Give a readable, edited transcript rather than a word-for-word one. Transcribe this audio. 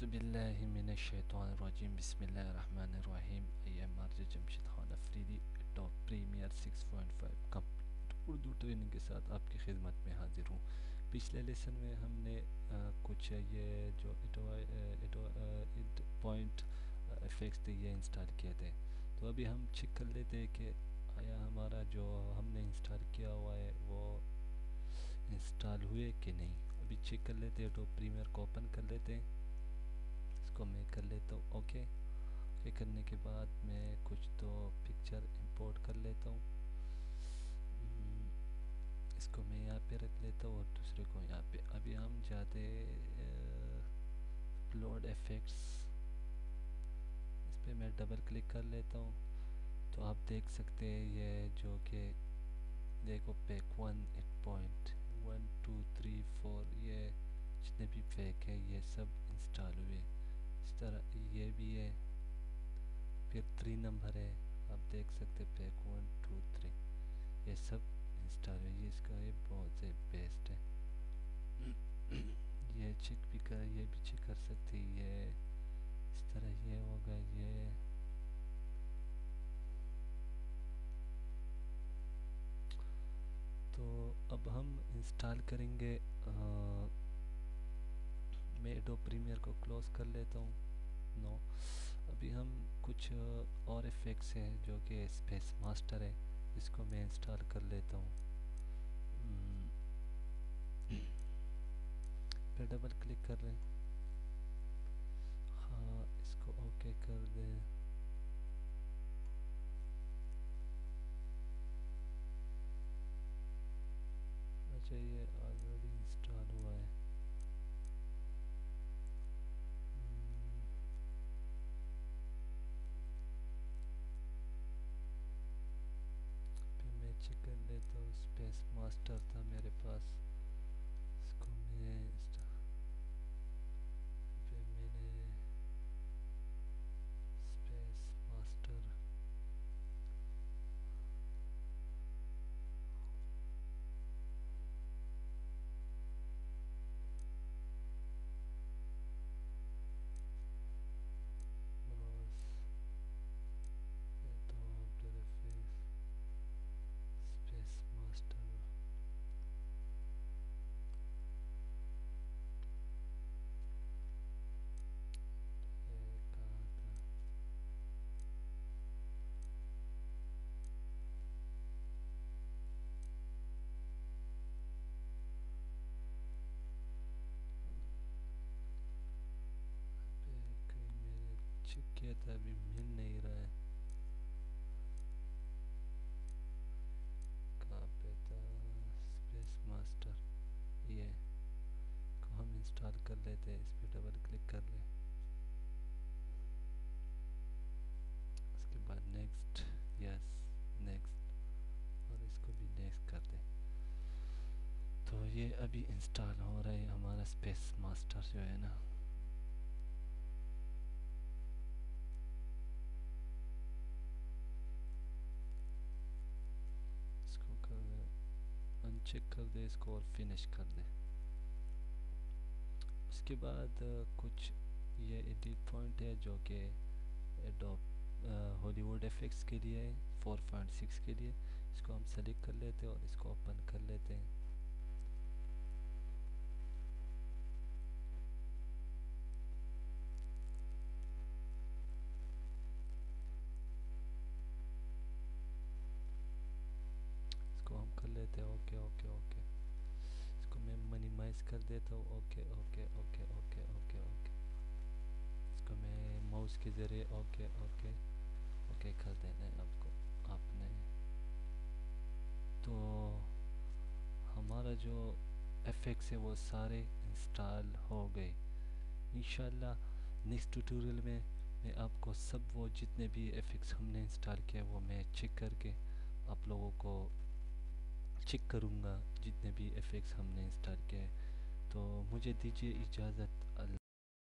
اعوذ باللہ من الشیطان الرجیم بسم اللہ الرحمن الرحیم. I am RJ Jamshed Khan Afridi top premier 6.5 complete Urdu training کے ساتھ آپ کی خدمت میں حاضر ہوں. پچھلے لیسن میں ہم نے کچھ یہ جو پوائنٹ افیکٹس تھے یہ انسٹال کیے تھے. تو ابھی ہم چیک کر لیتے ہیں کہ آیا ہمارا جو ہم نے انسٹال کیا ہوا ہے وہ انسٹال ہوئے کہ نہیں. ابھی چیک کر لیتے ہیں. ٹاپ پریمیئر کو اوپن کر لیتے ہیں. اس کو میں کر لیتا ہوں اوکے کرنے کے بعد میں کچھ تو پکچر امپورٹ کر لیتا ہوں. اس کو میں یہاں پہ رکھ لیتا ہوں اور دوسرے کو یہاں پہ. ابھی ہم جاتے اپلوڈ افیکٹس, اس پہ میں ڈبل کلک کر لیتا ہوں. تو آپ دیکھ سکتے ہیں یہ جو کہ دیکھو پیک 1 8.1 2 3 4 یہ جتنے بھی پیک ہے یہ سب انسٹال ہوئے. اس طرح یہ بھی ہے. پھر 3 نمبر ہے, آپ دیکھ سکتے پیک 1 2 3 یہ سب انسٹال ہوئے. اس کا یہ بہت سے بیسٹ ہے. یہ چیک بھی کر, یہ بھی چیک کر سکتے. یہ اس طرح یہ ہوگا. یہ تو اب ہم انسٹال کریں گے. میں ایڈوب پریمیئر کو کلوز کر لیتا ہوں. نو ابھی ہم کچھ اور افیکٹس ہیں جو کہ اسپیس ماسٹر ہے, اس کو میں انسٹال کر لیتا ہوں. پھر ڈبل کلک کر لیں. ہاں اس کو اوکے کر دیں. اچھا یہ آلریڈی انسٹال ہوا ہے. پھر میں چیک کر لیتا ہوں. اسپیس ماسٹر تھا میرے پاس, اس کو میں پھر میں نے اسپیس ماسٹر اسپیس ماسٹر کہاں تھا. میں نے چیک کیا تھا, ابھی مل نہیں رہا ہے. کہاں پہ تھا اسپیس ماسٹر. یہ کو ہم انسٹال کر لیتے ہیں. اس پہ ڈبل کلک کر لیں. اس کے بعد نیکسٹ, یس نیکسٹ, اور اس کو بھی نیکسٹ کر دیں. تو یہ ابھی انسٹال ہو رہا ہے ہمارا اسپیس ماسٹر جو ہے نا. اس کو کر دیں ان چیک کر دے, اس کو اور فنش کر دے. اس کے بعد کچھ یہ ایڈٹ پوائنٹ ہے جو کہ ایڈوب ہالی ووڈ ایفیکٹس کے لیے ہے 4.6 کے لیے. اس کو ہم سلیکٹ کر لیتے ہیں اور اس کو اوپن کر لیتے ہیں. اس کو ہم کر لیتے ہیں اوکے اوکے اوکے. اس کو میں منیمائز کر دیتا ہوں. Okay okay okay okay okay okay. اس کو میں ماؤس کے ذریعے اوکے اوکے اوکے کر دینا ہے آپ کو. آپ نے تو ہمارا جو ایفیکٹس ہے وہ سارے انسٹال ہو گئے. انشاءاللہ نیکسٹ ٹیوٹوریل میں میں آپ کو سب وہ جتنے بھی ایفیکٹس ہم نے انسٹال کیا وہ میں چیک کر کے آپ لوگوں کو چیک کروں گا جتنے بھی ایفیکٹس ہم نے انسٹال کیے. تو مجھے دیجیے اجازت. اللہ